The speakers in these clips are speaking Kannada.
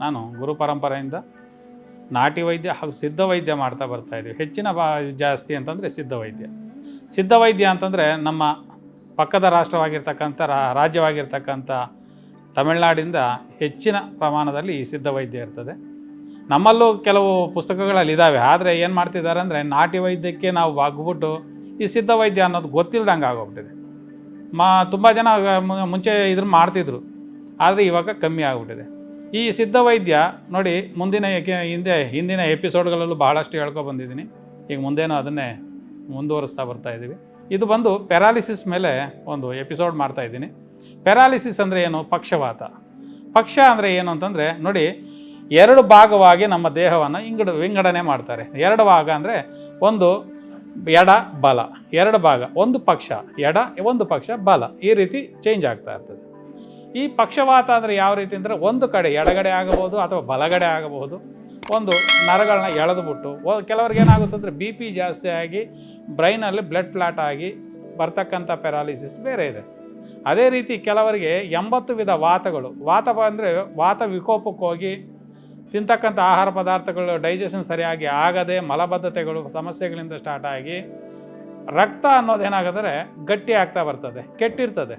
ನಾನು ಗುರು ಪರಂಪರೆಯಿಂದ ನಾಟಿ ವೈದ್ಯ ಹಾಗೂ ಸಿದ್ಧ ವೈದ್ಯ ಮಾಡ್ತಾ ಬರ್ತಾಯಿದ್ದೀವಿ. ಹೆಚ್ಚಿನ ಜಾಸ್ತಿ ಅಂತಂದರೆ ಸಿದ್ಧ ವೈದ್ಯ ಅಂತಂದರೆ ನಮ್ಮ ಪಕ್ಕದ ರಾಷ್ಟ್ರವಾಗಿರ್ತಕ್ಕಂಥ ರಾಜ್ಯವಾಗಿರ್ತಕ್ಕಂಥ ತಮಿಳುನಾಡಿಂದ ಹೆಚ್ಚಿನ ಪ್ರಮಾಣದಲ್ಲಿ ಈ ಸಿದ್ಧ ವೈದ್ಯ ಇರ್ತದೆ. ನಮ್ಮಲ್ಲೂ ಕೆಲವು ಪುಸ್ತಕಗಳಲ್ಲಿ ಇದ್ದಾವೆ. ಆದರೆ ಏನು ಮಾಡ್ತಿದ್ದಾರೆ ಅಂದರೆ ನಾಟಿ ವೈದ್ಯಕ್ಕೆ ನಾವು ಬಾಗ್ಬಿಟ್ಟು ಈ ಸಿದ್ಧ ವೈದ್ಯ ಅನ್ನೋದು ಗೊತ್ತಿಲ್ದಂಗೆ ಆಗೋಗ್ಬಿಟ್ಟಿದೆ. ತುಂಬ ಜನ ಮುಂಚೆ ಇದ್ರ ಮಾಡ್ತಿದ್ರು, ಆದರೆ ಇವಾಗ ಕಮ್ಮಿ ಆಗಿಬಿಟ್ಟಿದೆ. ಈ ಸಿದ್ಧ ವೈದ್ಯ ನೋಡಿ, ಹಿಂದಿನ ಎಪಿಸೋಡ್ಗಳಲ್ಲೂ ಬಹಳಷ್ಟು ಹೇಳ್ಕೊಬಂದಿದ್ದೀನಿ. ಈಗ ಮುಂದೇನೂ ಅದನ್ನೇ ಮುಂದುವರಿಸ್ತಾ ಬರ್ತಾಯಿದ್ದೀವಿ. ಇದು ಬಂದು ಪ್ಯಾರಾಲಿಸಿಸ್ ಮೇಲೆ ಒಂದು ಎಪಿಸೋಡ್ ಮಾಡ್ತಾಯಿದ್ದೀನಿ. ಪ್ಯಾರಾಲಿಸಿಸ್ ಅಂದರೆ ಏನು? ಪಕ್ಷ ಅಂದರೆ ಏನು ಅಂತಂದರೆ ನೋಡಿ, 2 ಭಾಗವಾಗಿ ನಮ್ಮ ದೇಹವನ್ನು ವಿಂಗಡಣೆ ಮಾಡ್ತಾರೆ. 2 ಭಾಗ ಅಂದರೆ ಒಂದು ಎಡ ಬಲ, 2 ಭಾಗ, ಒಂದು ಪಕ್ಷ ಎಡ, ಒಂದು ಪಕ್ಷ ಬಲ, ಈ ರೀತಿ ಚೇಂಜ್ ಆಗ್ತಾ ಇರ್ತದೆ. ಈ ಪಕ್ಷವಾತ ಅಂದರೆ ಯಾವ ರೀತಿ ಅಂದರೆ ಒಂದು ಕಡೆ ಎಡಗಡೆ ಆಗಬಹುದು ಅಥವಾ ಬಲಗಡೆ ಆಗಬಹುದು. ಒಂದು ನರಗಳನ್ನ ಎಳೆದುಬಿಟ್ಟು ಕೆಲವ್ರಿಗೆ ಏನಾಗುತ್ತೆ ಅಂದರೆ BP ಜಾಸ್ತಿ ಆಗಿ ಬ್ರೈನಲ್ಲಿ ಬ್ಲಡ್ ಫ್ಲಾಟ್ ಆಗಿ ಬರ್ತಕ್ಕಂಥ ಪ್ಯಾರಾಲಿಸಿಸ್ ಬೇರೆ ಇದೆ. ಅದೇ ರೀತಿ ಕೆಲವರಿಗೆ 80 ವಿಧ ವಾತಗಳು, ಅಂದರೆ ವಾತ ವಿಕೋಪಕ್ಕೆ ಹೋಗಿ ತಿಂತಕ್ಕಂಥ ಆಹಾರ ಪದಾರ್ಥಗಳು ಡೈಜೆಷನ್ ಸರಿಯಾಗಿ ಆಗದೆ ಮಲಬದ್ಧತೆಗಳು ಸಮಸ್ಯೆಗಳಿಂದ ಸ್ಟಾರ್ಟ್ ಆಗಿ ರಕ್ತ ಅನ್ನೋದೇನಾಗಿದ್ರೆ ಗಟ್ಟಿ ಆಗ್ತಾ ಬರ್ತದೆ, ಕೆಟ್ಟಿರ್ತದೆ.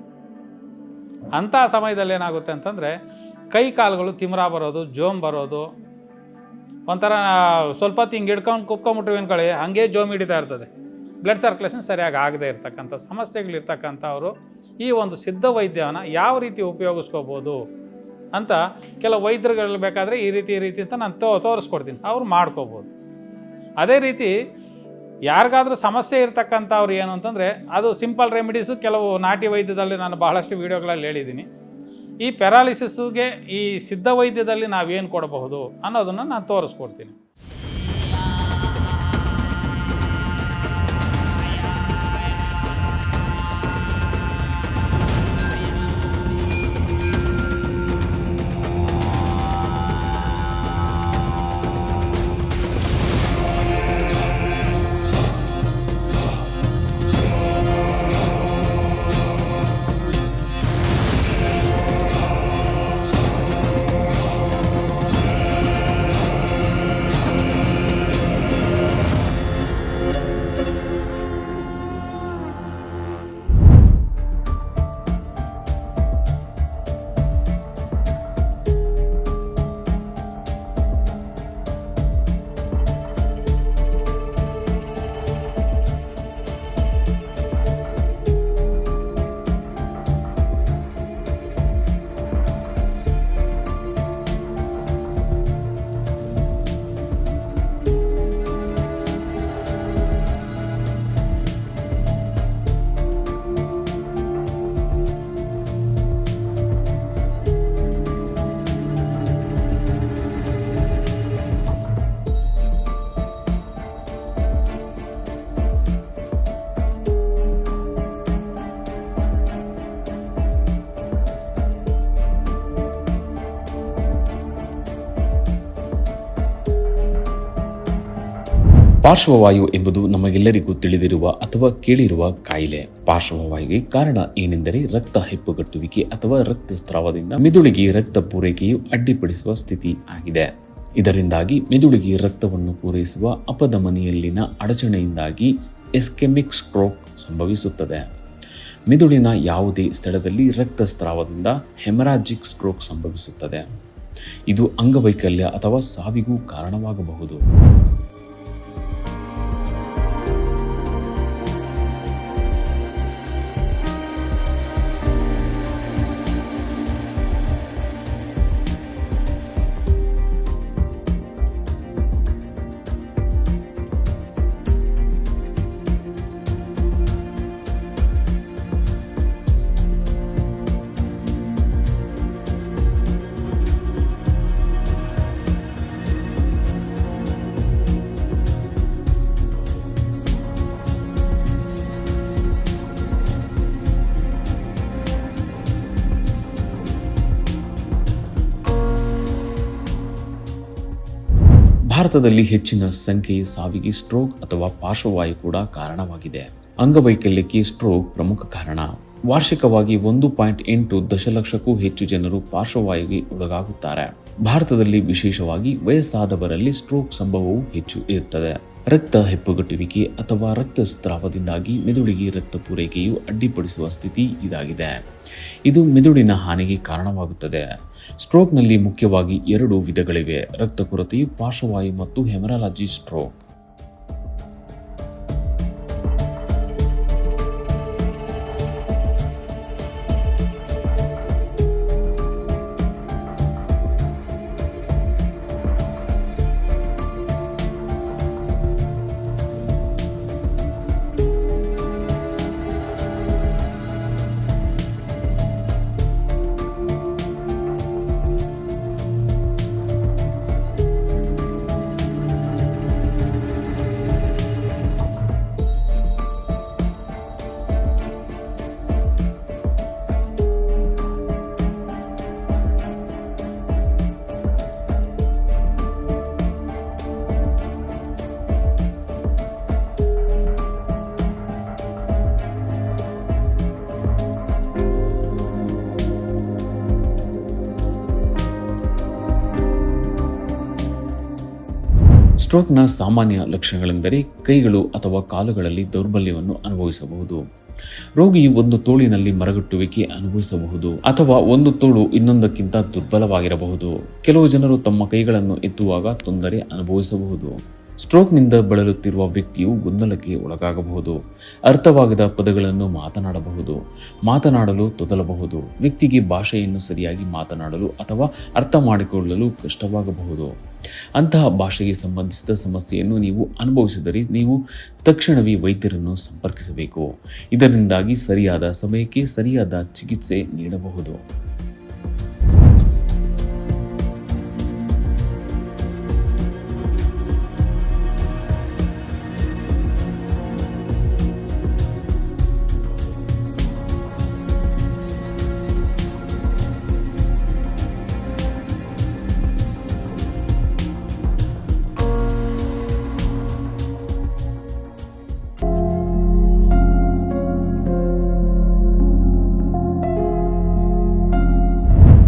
ಅಂಥ ಸಮಯದಲ್ಲಿ ಏನಾಗುತ್ತೆ ಅಂತಂದರೆ ಕೈ ಕಾಲುಗಳು ತಿಮ್ರ ಬರೋದು, ಜೋಮ್ ಬರೋದು, ಒಂಥರ ಸ್ವಲ್ಪ ಹೊತ್ತು ಹಿಂಗೆ ಹಿಡ್ಕೊಂಡು ಕುತ್ಕೊಂಡ್ಬಿಟ್ರು ಅನ್ಕೊಳ್ಳಿ, ಹಾಗೇ ಜೋಮ್ ಹಿಡಿತಾ ಇರ್ತದೆ. ಬ್ಲಡ್ ಸರ್ಕ್ಯುಲೇಷನ್ ಸರಿಯಾಗಿ ಆಗದೆ ಇರ್ತಕ್ಕಂಥ ಸಮಸ್ಯೆಗಳಿರ್ತಕ್ಕಂಥವರು ಈ ಒಂದು ಸಿದ್ಧ ವೈದ್ಯವನ್ನು ಯಾವ ರೀತಿ ಉಪಯೋಗಿಸ್ಕೋಬೋದು ಅಂತ ಕೆಲವು ವೈದ್ಯರುಗಳು ಬೇಕಾದರೆ ಈ ರೀತಿ ಅಂತ ನಾನು ತೋರಿಸ್ಕೊಡ್ತೀನಿ, ಅವ್ರು ಮಾಡ್ಕೋಬೋದು. ಅದೇ ರೀತಿ ಯಾರಿಗಾದ್ರೂ ಸಮಸ್ಯೆ ಇರ್ತಕ್ಕಂಥವ್ರು ಏನು ಅಂತಂದರೆ ಅದು ಸಿಂಪಲ್ ರೆಮಿಡೀಸು ಕೆಲವು ನಾಟಿ ವೈದ್ಯದಲ್ಲಿ ನಾನು ಬಹಳಷ್ಟು ವೀಡಿಯೋಗಳಲ್ಲಿ ಹೇಳಿದ್ದೀನಿ. ಈ ಪ್ಯಾರಾಲಿಸಿಸ್ಗೆ ಈ ಸಿದ್ಧ ವೈದ್ಯದಲ್ಲಿ ನಾವೇನು ಕೊಡಬಹುದು ಅನ್ನೋದನ್ನು ನಾನು ತೋರಿಸ್ಕೊಡ್ತೀನಿ. ಪಾರ್ಶ್ವವಾಯು ಎಂಬುದು ನಮಗೆಲ್ಲರಿಗೂ ತಿಳಿದಿರುವ ಅಥವಾ ಕೇಳಿರುವ ಕಾಯಿಲೆ. ಪಾರ್ಶ್ವವಾಯುವಿಗೆ ಕಾರಣ ಏನೆಂದರೆ ರಕ್ತ ಹೆಪ್ಪುಗಟ್ಟುವಿಕೆ ಅಥವಾ ರಕ್ತಸ್ರಾವದಿಂದ ಮೆದುಳಿಗೆ ರಕ್ತ ಪೂರೈಕೆಯು ಅಡ್ಡಿಪಡಿಸುವ ಸ್ಥಿತಿ ಆಗಿದೆ. ಇದರಿಂದಾಗಿ ಮೆದುಳಿಗೆ ರಕ್ತವನ್ನು ಪೂರೈಸುವ ಅಪಧಮನಿಯಲ್ಲಿನ ಅಡಚಣೆಯಿಂದಾಗಿ ಇಸ್ಕೆಮಿಕ್ ಸ್ಟ್ರೋಕ್ ಸಂಭವಿಸುತ್ತದೆ. ಮೆದುಳಿನ ಯಾವುದೇ ಸ್ಥಳದಲ್ಲಿ ರಕ್ತಸ್ರಾವದಿಂದ ಹೆಮರಾಜಿಕ್ ಸ್ಟ್ರೋಕ್ ಸಂಭವಿಸುತ್ತದೆ. ಇದು ಅಂಗವೈಕಲ್ಯ ಅಥವಾ ಸಾವಿಗೂ ಕಾರಣವಾಗಬಹುದು. ಭಾರತದಲ್ಲಿ ಹೆಚ್ಚಿನ ಸಂಖ್ಯೆಯ ಸಾವಿಗೆ ಸ್ಟ್ರೋಕ್ ಅಥವಾ ಪಾರ್ಶ್ವವಾಯು ಕೂಡ ಕಾರಣವಾಗಿದೆ. ಅಂಗವೈಕಲ್ಯಕ್ಕೆ ಸ್ಟ್ರೋಕ್ ಪ್ರಮುಖ ಕಾರಣ. ವಾರ್ಷಿಕವಾಗಿ 1.8 ದಶಲಕ್ಷಕ್ಕೂ ಹೆಚ್ಚು ಜನರು ಪಾರ್ಶ್ವವಾಯುವಿಗೆ ಒಳಗಾಗುತ್ತಾರೆ. ಭಾರತದಲ್ಲಿ ವಿಶೇಷವಾಗಿ ವಯಸ್ಸಾದವರಲ್ಲಿ ಸ್ಟ್ರೋಕ್ ಸಂಭವವು ಹೆಚ್ಚು ಇರುತ್ತದೆ. ರಕ್ತ ಹೆಪ್ಪುಗಟ್ಟುವಿಕೆ ಅಥವಾ ರಕ್ತಸ್ರಾವದಿಂದಾಗಿ ಮೆದುಳಿಗೆ ರಕ್ತ ಪೂರೈಕೆಯು ಅಡ್ಡಿಪಡಿಸುವ ಸ್ಥಿತಿ ಇದಾಗಿದೆ. ಇದು ಮೆದುಳಿನ ಹಾನಿಗೆ ಕಾರಣವಾಗುತ್ತದೆ. ಸ್ಟ್ರೋಕ್ನಲ್ಲಿ ಮುಖ್ಯವಾಗಿ 2 ವಿಧಗಳಿವೆ: ರಕ್ತ ಕೊರತೆಯು ಪಾರ್ಶ್ವವಾಯು ಮತ್ತು ಹೆಮರಾಲಜಿ ಸ್ಟ್ರೋಕ್. ಸ್ಟ್ರೋಕ್ನ ಸಾಮಾನ್ಯ ಲಕ್ಷಣಗಳೆಂದರೆ ಕೈಗಳು ಅಥವಾ ಕಾಲುಗಳಲ್ಲಿ ದೌರ್ಬಲ್ಯವನ್ನು ಅನುಭವಿಸಬಹುದು. ರೋಗಿಯು ಒಂದು ತೋಳಿನಲ್ಲಿ ಮರಗಟ್ಟುವಿಕೆ ಅನುಭವಿಸಬಹುದು ಅಥವಾ ಒಂದು ತೋಳು ಇನ್ನೊಂದಕ್ಕಿಂತ ದುರ್ಬಲವಾಗಿರಬಹುದು. ಕೆಲವು ಜನರು ತಮ್ಮ ಕೈಗಳನ್ನು ಎತ್ತುವಾಗ ತೊಂದರೆ ಅನುಭವಿಸಬಹುದು. ಸ್ಟ್ರೋಕ್ನಿಂದ ಬಳಲುತ್ತಿರುವ ವ್ಯಕ್ತಿಯು ಗೊಂದಲಕ್ಕೆ ಒಳಗಾಗಬಹುದು. ಅರ್ಥವಾಗದ ಪದಗಳನ್ನು ಮಾತನಾಡಲು ತೊದಲಬಹುದು. ವ್ಯಕ್ತಿಗೆ ಭಾಷೆಯನ್ನು ಸರಿಯಾಗಿ ಮಾತನಾಡಲು ಅಥವಾ ಅರ್ಥ ಮಾಡಿಕೊಳ್ಳಲು ಕಷ್ಟವಾಗಬಹುದು. ಅಂತಹ ಭಾಷೆಗೆ ಸಂಬಂಧಿಸಿದ ಸಮಸ್ಯೆಯನ್ನು ನೀವು ಅನುಭವಿಸಿದರೆ ನೀವು ತಕ್ಷಣವೇ ವೈದ್ಯರನ್ನು ಸಂಪರ್ಕಿಸಬೇಕು. ಇದರಿಂದಾಗಿ ಸರಿಯಾದ ಸಮಯಕ್ಕೆ ಸರಿಯಾದ ಚಿಕಿತ್ಸೆ ನೀಡಬಹುದು.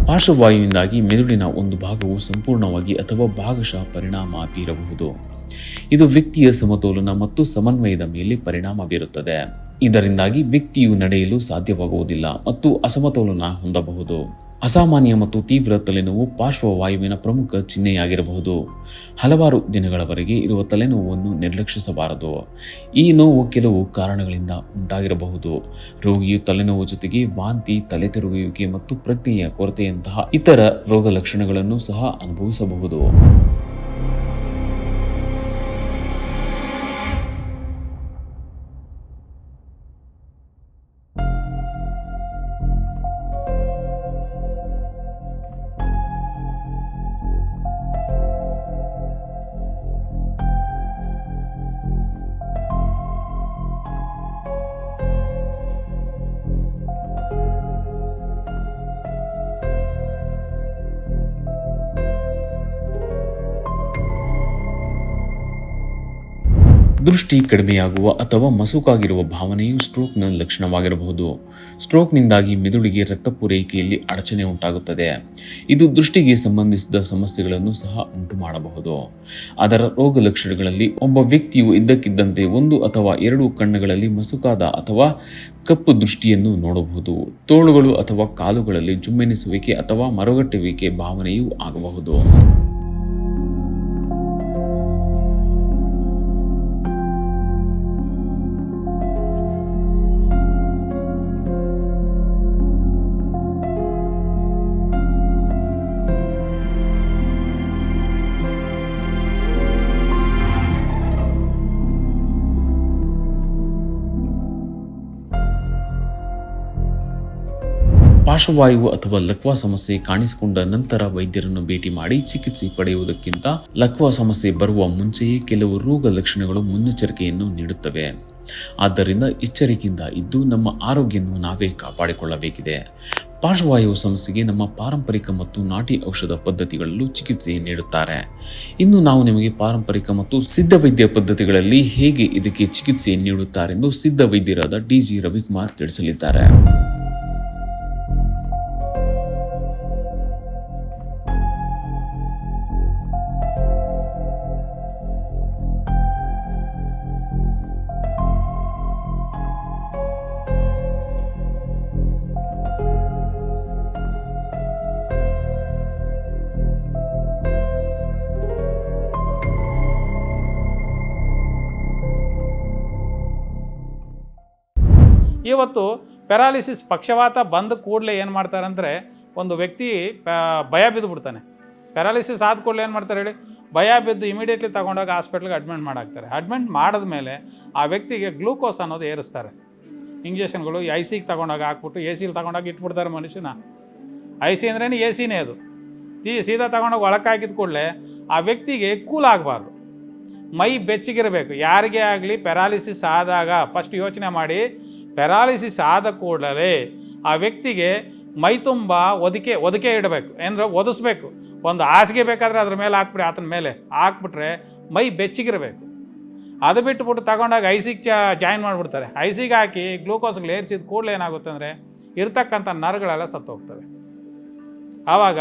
ಪಾರ್ಶ್ವವಾಯುವಿನಿಂದಾಗಿ ಮೆದುಳಿನ ಒಂದು ಭಾಗವು ಸಂಪೂರ್ಣವಾಗಿ ಅಥವಾ ಭಾಗಶಃ ಪರಿಣಾಮ ಬೀರಬಹುದು. ಇದು ವ್ಯಕ್ತಿಯ ಸಮತೋಲನ ಮತ್ತು ಸಮನ್ವಯದ ಮೇಲೆ ಪರಿಣಾಮ ಬೀರುತ್ತದೆ. ಇದರಿಂದಾಗಿ ವ್ಯಕ್ತಿಯು ನಡೆಯಲು ಸಾಧ್ಯವಾಗುವುದಿಲ್ಲ ಮತ್ತು ಅಸಮತೋಲನ ಹೊಂದಬಹುದು. ಅಸಾಮಾನ್ಯ ಮತ್ತು ತೀವ್ರ ತಲೆನೋವು ಪಾರ್ಶ್ವವಾಯುವಿನ ಪ್ರಮುಖ ಚಿಹ್ನೆಯಾಗಿರಬಹುದು. ಹಲವಾರು ದಿನಗಳವರೆಗೆ ಇರುವ ತಲೆನೋವನ್ನು ನಿರ್ಲಕ್ಷಿಸಬಾರದು. ಈ ನೋವು ಕೆಲವು ಕಾರಣಗಳಿಂದ ಉಂಟಾಗಿರಬಹುದು. ರೋಗಿಯು ತಲೆನೋವು ಜೊತೆಗೆ ವಾಂತಿ, ತಲೆ ತಿರುಗುವಿಕೆ ಮತ್ತು ಪ್ರಜ್ಞೆಯ ಕೊರತೆಯಂತಹ ಇತರ ರೋಗ ಲಕ್ಷಣಗಳನ್ನು ಸಹ ಅನುಭವಿಸಬಹುದು. ದೃಷ್ಟಿ ಕಡಿಮೆಯಾಗುವ ಅಥವಾ ಮಸುಕಾಗಿರುವ ಭಾವನೆಯು ಸ್ಟ್ರೋಕ್ನ ಲಕ್ಷಣವಾಗಿರಬಹುದು. ಸ್ಟ್ರೋಕ್ನಿಂದಾಗಿ ಮೆದುಳಿಗೆ ರಕ್ತ ಪೂರೈಕೆಯಲ್ಲಿ ಅಡಚಣೆ ಉಂಟಾಗುತ್ತದೆ. ಇದು ದೃಷ್ಟಿಗೆ ಸಂಬಂಧಿಸಿದ ಸಮಸ್ಯೆಗಳನ್ನು ಸಹ ಉಂಟು ಮಾಡಬಹುದು. ಅದರ ರೋಗ ಲಕ್ಷಣಗಳಲ್ಲಿ ಒಬ್ಬ ವ್ಯಕ್ತಿಯು ಇದ್ದಕ್ಕಿದ್ದಂತೆ 1 ಅಥವಾ 2 ಕಣ್ಣುಗಳಲ್ಲಿ ಮಸುಕಾದ ಅಥವಾ ಕಪ್ಪು ದೃಷ್ಟಿಯನ್ನು ನೋಡಬಹುದು. ತೋಳುಗಳು ಅಥವಾ ಕಾಲುಗಳಲ್ಲಿ ಜುಮ್ಮೆನಿಸುವಿಕೆ ಅಥವಾ ಮರಗಟ್ಟುವಿಕೆ ಭಾವನೆಯೂ ಆಗಬಹುದು. ಪಾರ್ಶ್ವವಾಯು ಅಥವಾ ಲಕ್ವಾ ಸಮಸ್ಯೆ ಕಾಣಿಸಿಕೊಂಡ ನಂತರ ವೈದ್ಯರನ್ನು ಭೇಟಿ ಮಾಡಿ ಚಿಕಿತ್ಸೆ ಪಡೆಯುವುದಕ್ಕಿಂತ ಲಕ್ವಾ ಸಮಸ್ಯೆ ಬರುವ ಮುಂಚೆಯೇ ಕೆಲವು ರೋಗ ಲಕ್ಷಣಗಳು ಮುನ್ನೆಚ್ಚರಿಕೆಯನ್ನು ನೀಡುತ್ತವೆ. ಆದ್ದರಿಂದ ಎಚ್ಚರಿಕೆಯಿಂದ ಇದ್ದು ನಮ್ಮ ಆರೋಗ್ಯವನ್ನು ನಾವೇ ಕಾಪಾಡಿಕೊಳ್ಳಬೇಕಿದೆ. ಪಾರ್ಶ್ವವಾಯು ಸಮಸ್ಯೆಗೆ ನಮ್ಮ ಪಾರಂಪರಿಕ ಮತ್ತು ನಾಟಿ ಔಷಧ ಪದ್ಧತಿಗಳಲ್ಲೂ ಚಿಕಿತ್ಸೆ ನೀಡುತ್ತಾರೆ. ಇನ್ನು ನಾವು ನಿಮಗೆ ಪಾರಂಪರಿಕ ಮತ್ತು ಸಿದ್ಧ ವೈದ್ಯ ಪದ್ಧತಿಗಳಲ್ಲಿ ಹೇಗೆ ಇದಕ್ಕೆ ಚಿಕಿತ್ಸೆ ನೀಡುತ್ತಾರೆಂದು ಸಿದ್ಧ ವೈದ್ಯರಾದ DG ರವಿಕುಮಾರ್ ತಿಳಿಸಲಿದ್ದಾರೆ. ಇವತ್ತು ಪ್ಯಾರಾಲಿಸಿಸ್ ಪಕ್ಷವಾತ ಬಂದ ಕೂಡಲೇ ಏನು ಮಾಡ್ತಾರೆ ಅಂದರೆ, ಒಂದು ವ್ಯಕ್ತಿ ಭಯ ಬಿದ್ದು ಬಿಡ್ತಾನೆ. ಪ್ಯಾರಾಲಿಸಿಸ್ ಆದ ಕೂಡಲೇ ಏನು ಮಾಡ್ತಾರೆ ಹೇಳಿ, ಭಯ ಬಿದ್ದು ಇಮಿಡಿಯೇಟ್ಲಿ ತಗೊಂಡೋಗಿ ಹಾಸ್ಪಿಟ್ಲಿಗೆ ಅಡ್ಮಿಟ್ ಮಾಡಾಕ್ತಾರೆ. ಅಡ್ಮಿಟ್ ಮಾಡಿದ್ಮೇಲೆ ಆ ವ್ಯಕ್ತಿಗೆ ಗ್ಲೂಕೋಸ್ ಅನ್ನೋದು ಏರಿಸ್ತಾರೆ. ಇಂಜೆಕ್ಷನ್ಗಳು ಐ ಸಿಗೆ ತಗೊಂಡೋಗಿ ಹಾಕ್ಬಿಟ್ಟು ಎ ಸಿಲಿ ತಗೊಂಡೋಗಿ ಇಟ್ಬಿಡ್ತಾರೆ ಮನುಷ್ಯನ. ಐ ಸಿ ಅಂದ್ರೇ ಎ ಸಿನೇ ಅದು. ಸೀದಾ ತಗೊಂಡೋಗಿ ಒಳಕ್ಕೆ ಹಾಕಿದ ಕೂಡಲೇ ಆ ವ್ಯಕ್ತಿಗೆ ಕೂಲ್ ಆಗಬಾರ್ದು, ಮೈ ಬೆಚ್ಚಗಿರಬೇಕು. ಯಾರಿಗೇ ಆಗಲಿ ಪ್ಯಾರಾಲಿಸಿಸ್ ಆದಾಗ ಫಸ್ಟ್ ಯೋಚನೆ ಮಾಡಿ, ಪ್ಯಾರಾಲಿಸಿಸ್ ಆದ ಕೂಡಲೇ ಆ ವ್ಯಕ್ತಿಗೆ ಮೈ ತುಂಬ ಒದಕೆ ಇಡಬೇಕು, ಅಂದರೆ ಒದಿಸ್ಬೇಕು. ಒಂದು ಹಾಸಿಗೆ ಬೇಕಾದರೆ ಅದ್ರ ಮೇಲೆ ಹಾಕ್ಬಿಡಿ, ಆತನ ಮೇಲೆ ಹಾಕ್ಬಿಟ್ರೆ ಮೈ ಬೆಚ್ಚಗಿರಬೇಕು. ಅದು ಬಿಟ್ಟುಬಿಟ್ಟು ತಗೊಂಡಾಗ ಐಸಿಗೆ ಜಾಯಿನ್ ಮಾಡಿಬಿಡ್ತಾರೆ. ಐಸಿಗೆ ಹಾಕಿ ಗ್ಲೂಕೋಸ್ಗಳು ಏರಿಸಿದ ಕೂಡಲೇ ಏನಾಗುತ್ತೆ ಅಂದರೆ ಇರ್ತಕ್ಕಂಥ ನರಗಳೆಲ್ಲ ಸತ್ತೋಗ್ತವೆ. ಆವಾಗ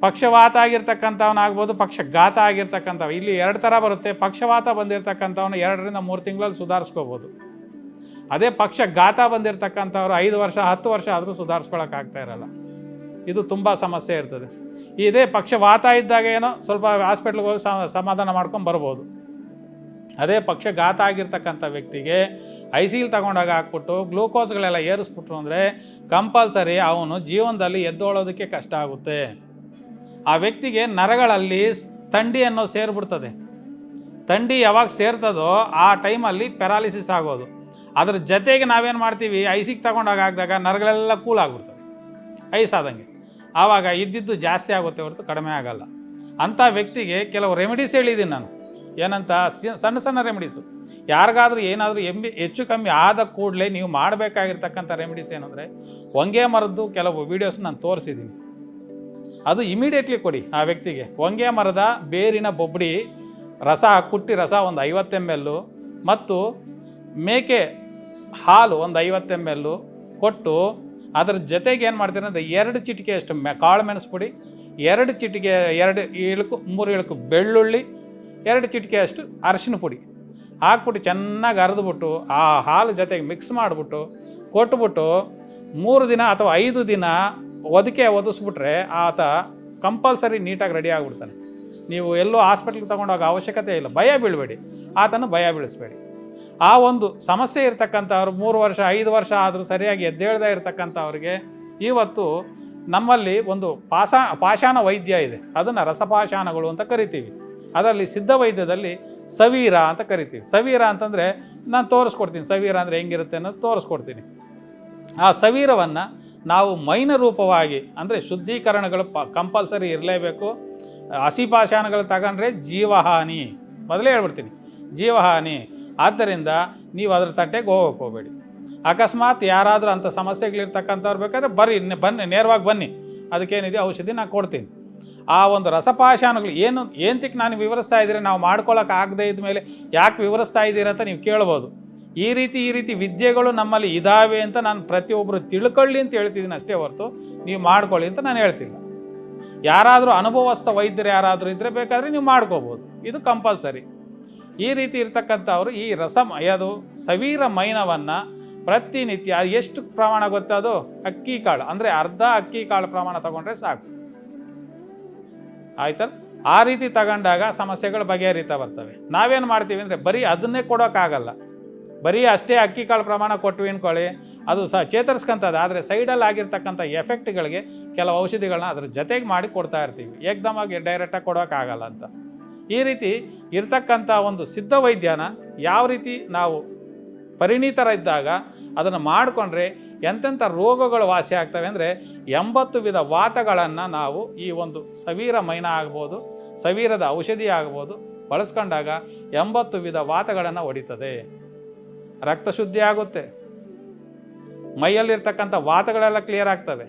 ಪಕ್ಷವಾತ ಆಗಿರ್ತಕ್ಕಂಥವನಾಗ್ಬೋದು, ಪಕ್ಷಘಾತ ಆಗಿರ್ತಕ್ಕಂಥವು. ಇಲ್ಲಿ 2 ಥರ ಬರುತ್ತೆ. ಪಕ್ಷವಾತ ಬಂದಿರತಕ್ಕಂಥವನ್ನ 2 ರಿಂದ 3 ತಿಂಗಳಲ್ಲಿ ಸುಧಾರಿಸ್ಕೋಬೋದು. ಅದೇ ಪಕ್ಷಘಾತ ಬಂದಿರತಕ್ಕಂಥವ್ರು 5 ವರ್ಷ 10 ವರ್ಷ ಆದರೂ ಸುಧಾರಿಸ್ಕೊಳಕ್ಕಾಗ್ತಾ ಇರಲ್ಲ. ಇದು ತುಂಬ ಸಮಸ್ಯೆ ಇರ್ತದೆ. ಇದೇ ಪಕ್ಷವಾತ ಇದ್ದಾಗ ಏನೋ ಸ್ವಲ್ಪ ಹಾಸ್ಪಿಟ್ಲಿಗೆ ಹೋಗಿ ಸಮಾಧಾನ ಮಾಡ್ಕೊಂಡು ಬರ್ಬೋದು. ಅದೇ ಪಕ್ಷಘಾತ ಆಗಿರ್ತಕ್ಕಂಥ ವ್ಯಕ್ತಿಗೆ ಐ ಸಿಲಿ ತಗೊಂಡಾಗ ಹಾಕ್ಬಿಟ್ಟು ಗ್ಲೂಕೋಸ್ಗಳೆಲ್ಲ ಏರಿಸ್ಬಿಟ್ರು ಅಂದರೆ ಕಂಪಲ್ಸರಿ ಅವನು ಜೀವನದಲ್ಲಿ ಎದ್ದೋಳೋದಕ್ಕೆ ಕಷ್ಟ ಆಗುತ್ತೆ. ಆ ವ್ಯಕ್ತಿಗೆ ನರಗಳಲ್ಲಿ ಥಂಡಿ ಅನ್ನೋ ಸೇರಿಬಿಡ್ತದೆ. ಥಂಡಿ ಯಾವಾಗ ಸೇರ್ತದೋ ಆ ಟೈಮಲ್ಲಿ ಪ್ಯಾರಾಲಿಸಿಸ್ ಆಗೋದು. ಅದ್ರ ಜೊತೆಗೆ ನಾವೇನು ಮಾಡ್ತೀವಿ, ಐಸಿಗೆ ತಗೊಂಡಾಗ ಹಾಕಿದಾಗ ನರಗಳೆಲ್ಲ ಕೂಲ್ ಆಗಿಬಿಡ್ತವೆ, ಐಸಾದಂಗೆ. ಆವಾಗ ಇದ್ದಿದ್ದು ಜಾಸ್ತಿ ಆಗುತ್ತೆ ಹೊರತು ಕಡಿಮೆ ಆಗಲ್ಲ. ಅಂಥ ವ್ಯಕ್ತಿಗೆ ಕೆಲವು ರೆಮಿಡೀಸ್ ಹೇಳಿದ್ದೀನಿ ನಾನು. ಏನಂತ, ಸಣ್ಣ ಸಣ್ಣ ರೆಮಿಡೀಸು. ಯಾರಿಗಾದ್ರೂ ಏನಾದರೂ ಹೆಚ್ಚು ಕಮ್ಮಿ ಆದ ಕೂಡಲೇ ನೀವು ಮಾಡಬೇಕಾಗಿರ್ತಕ್ಕಂಥ ರೆಮಿಡೀಸ್ ಏನಂದರೆ, ಹೊಂಗೆ ಮರದ್ದು ಕೆಲವು ವೀಡಿಯೋಸ್ ನಾನು ತೋರಿಸಿದ್ದೀನಿ. ಅದು ಇಮಿಡಿಯೇಟ್ಲಿ ಕೊಡಿ ಆ ವ್ಯಕ್ತಿಗೆ. ಹೊಂಗೆ ಮರದ ಬೇರಿನ ಬೊಬ್ಬಡಿ ರಸ, ಕುಟ್ಟಿ ರಸ ಒಂದು 50 ml ಮತ್ತು ಮೇಕೆ ಹಾಲು ಒಂದು 50 ml ಕೊಟ್ಟು ಅದ್ರ ಜೊತೆಗೆ ಏನು ಮಾಡ್ತೀರಿ ಅಂದರೆ 2 ಚಿಟಿಕೆಯಷ್ಟು ಕಾಳು ಮೆಣಸು ಪುಡಿ, 2 ಚಿಟಿಕೆ 2 ಇಳುಕು 3 ಇಳುಕು ಬೆಳ್ಳುಳ್ಳಿ, 2 ಚಿಟಿಕೆಯಷ್ಟು ಅರಿಶಿನ ಪುಡಿ ಹಾಕ್ಬಿಟ್ಟು ಚೆನ್ನಾಗಿ ಅರೆದ್ಬಿಟ್ಟು ಆ ಹಾಲು ಜೊತೆಗೆ ಮಿಕ್ಸ್ ಮಾಡಿಬಿಟ್ಟು ಕೊಟ್ಬಿಟ್ಟು 3 ದಿನ ಅಥವಾ 5 ದಿನ ಒದಿಸ್ಬಿಟ್ರೆ ಆತ ಕಂಪಲ್ಸರಿ ನೀಟಾಗಿ ರೆಡಿ ಆಗಿಬಿಡ್ತಾನೆ. ನೀವು ಎಲ್ಲೋ ಹಾಸ್ಪಿಟ್ಲಿಗೆ ತೊಗೊಂಡೋಗೋ ಅವಶ್ಯಕತೆ ಇಲ್ಲ. ಭಯ ಬೀಳಬೇಡಿ, ಆತನ ಭಯ ಬೀಳಿಸ್ಬೇಡಿ. ಆ ಒಂದು ಸಮಸ್ಯೆ ಇರ್ತಕ್ಕಂಥವ್ರು 3 ವರ್ಷ 5 ವರ್ಷ ಆದರೂ ಸರಿಯಾಗಿ ಎದ್ದೇಳದೇ ಇರತಕ್ಕಂಥವ್ರಿಗೆ ಇವತ್ತು ನಮ್ಮಲ್ಲಿ ಒಂದು ಪಾಷಾಣ ವೈದ್ಯ ಇದೆ. ಅದನ್ನು ರಸಪಾಷಾಣಗಳು ಅಂತ ಕರಿತೀವಿ. ಅದರಲ್ಲಿ ಸಿದ್ಧ ವೈದ್ಯದಲ್ಲಿ ಸವೀರ ಅಂತ ಕರಿತೀವಿ. ಸವೀರ ಅಂತಂದರೆ ನಾನು ತೋರಿಸ್ಕೊಡ್ತೀನಿ. ಸವೀರ ಅಂದರೆ ಹೆಂಗಿರುತ್ತೆ ಅನ್ನೋದು ತೋರಿಸ್ಕೊಡ್ತೀನಿ. ಆ ಸವೀರವನ್ನು ನಾವು ಮೈನ ರೂಪವಾಗಿ, ಅಂದರೆ ಶುದ್ಧೀಕರಣಗಳು ಕಂಪಲ್ಸರಿ ಇರಲೇಬೇಕು. ಹಸಿ ಪಾಷಾಣಗಳು ತಗೊಂಡ್ರೆ ಜೀವಹಾನಿ, ಮೊದಲೇ ಹೇಳ್ಬಿಡ್ತೀನಿ, ಜೀವಹಾನಿ. ಆದ್ದರಿಂದ ನೀವು ಅದ್ರ ತಟ್ಟೆಗೆ ಹೋಗೋಕೆ ಹೋಗಬೇಡಿ. ಅಕಸ್ಮಾತ್ ಯಾರಾದರೂ ಅಂಥ ಸಮಸ್ಯೆಗಳಿರ್ತಕ್ಕಂಥವ್ರು ಬೇಕಾದ್ರೆ ಬನ್ನಿ ನೇರವಾಗಿ ಬನ್ನಿ, ಅದಕ್ಕೇನಿದೆ ಔಷಧಿ ನಾನು ಕೊಡ್ತೀನಿ. ಆ ಒಂದು ರಸಪಾಷಾಣಗಳು ಏನಕ್ಕೆ ನಾನು ವಿವರಿಸ್ತಾ ಇದ್ದೀರಿ, ನಾವು ಮಾಡ್ಕೊಳ್ಳೋಕೆ ಆಗದೇ ಇದ್ಮೇಲೆ ಯಾಕೆ ವಿವರಿಸ್ತಾ ಇದ್ದೀರಾ ಅಂತ ನೀವು ಕೇಳ್ಬೋದು. ಈ ರೀತಿ ವಿದ್ಯೆಗಳು ನಮ್ಮಲ್ಲಿ ಇದ್ದಾವೆ ಅಂತ ನಾನು ಪ್ರತಿಯೊಬ್ಬರು ತಿಳ್ಕೊಳ್ಳಿ ಅಂತ ಹೇಳ್ತಿದ್ದೀನಿ ಅಷ್ಟೇ ಹೊರತು ನೀವು ಮಾಡ್ಕೊಳ್ಳಿ ಅಂತ ನಾನು ಹೇಳ್ತಿಲ್ಲ. ಯಾರಾದರೂ ಅನುಭವಸ್ಥ ವೈದ್ಯರು ಯಾರಾದರೂ ಇದ್ದರೆ ಬೇಕಾದರೆ ನೀವು ಮಾಡ್ಕೋಬೋದು, ಇದು ಕಂಪಲ್ಸರಿ. ಈ ರೀತಿ ಇರ್ತಕ್ಕಂಥವ್ರು ಈ ಅದು ಸವೀರ ಮೈನವನ್ನು ಪ್ರತಿನಿತ್ಯ ಎಷ್ಟು ಪ್ರಮಾಣ ಗೊತ್ತದು, ಅಕ್ಕಿ ಕಾಳು ಅಂದರೆ ಅರ್ಧ ಅಕ್ಕಿ ಕಾಳು ಪ್ರಮಾಣ ತಗೊಂಡ್ರೆ ಸಾಕು, ಆಯ್ತಲ್ಲ. ಆ ರೀತಿ ತಗೊಂಡಾಗ ಸಮಸ್ಯೆಗಳು ಬಗೆಹರಿತಾ ಬರ್ತವೆ. ನಾವೇನು ಮಾಡ್ತೀವಿ ಅಂದರೆ ಬರೀ ಅದನ್ನೇ ಕೊಡೋಕ್ಕಾಗಲ್ಲ. ಬರೀ ಅಷ್ಟೇ ಅಕ್ಕಿ ಕಾಳು ಪ್ರಮಾಣ ಕೊಟ್ಟು ಅನ್ಕೊಳ್ಳಿ, ಅದು ಚೇತರಿಸ್ಕೊಂತದ್ದು. ಆದರೆ ಸೈಡಲ್ಲಿ ಆಗಿರ್ತಕ್ಕಂಥ ಎಫೆಕ್ಟ್ಗಳಿಗೆ ಕೆಲವು ಔಷಧಿಗಳನ್ನ ಅದ್ರ ಜೊತೆಗೆ ಮಾಡಿ ಕೊಡ್ತಾ ಇರ್ತೀವಿ. ಏಕದಮಾಗಿ ಡೈರೆಕ್ಟಾಗಿ ಕೊಡೋಕ್ಕಾಗಲ್ಲ ಅಂತ. ಈ ರೀತಿ ಇರ್ತಕ್ಕಂಥ ಒಂದು ಸಿದ್ಧ ವೈದ್ಯನ ಯಾವ ರೀತಿ ನಾವು ಪರಿಣಿತರಿದ್ದಾಗ ಅದನ್ನು ಮಾಡಿಕೊಂಡ್ರೆ ಎಂತೆಂಥ ರೋಗಗಳು ವಾಸಿ ಆಗ್ತವೆ ಅಂದರೆ 80 ವಿಧ ವಾತಗಳನ್ನು ನಾವು ಈ ಒಂದು ಸವೀರ ಮೈನ ಆಗ್ಬೋದು, ಸವೀರದ ಔಷಧಿ ಆಗ್ಬೋದು ಬಳಸ್ಕೊಂಡಾಗ 80 ವಿಧ ವಾತಗಳನ್ನು ಹೊಡಿತದೆ. ರಕ್ತ ಶುದ್ಧಿ ಆಗುತ್ತೆ, ಮೈಯಲ್ಲಿರ್ತಕ್ಕಂಥ ವಾತಗಳೆಲ್ಲ ಕ್ಲಿಯರ್ ಆಗ್ತವೆ.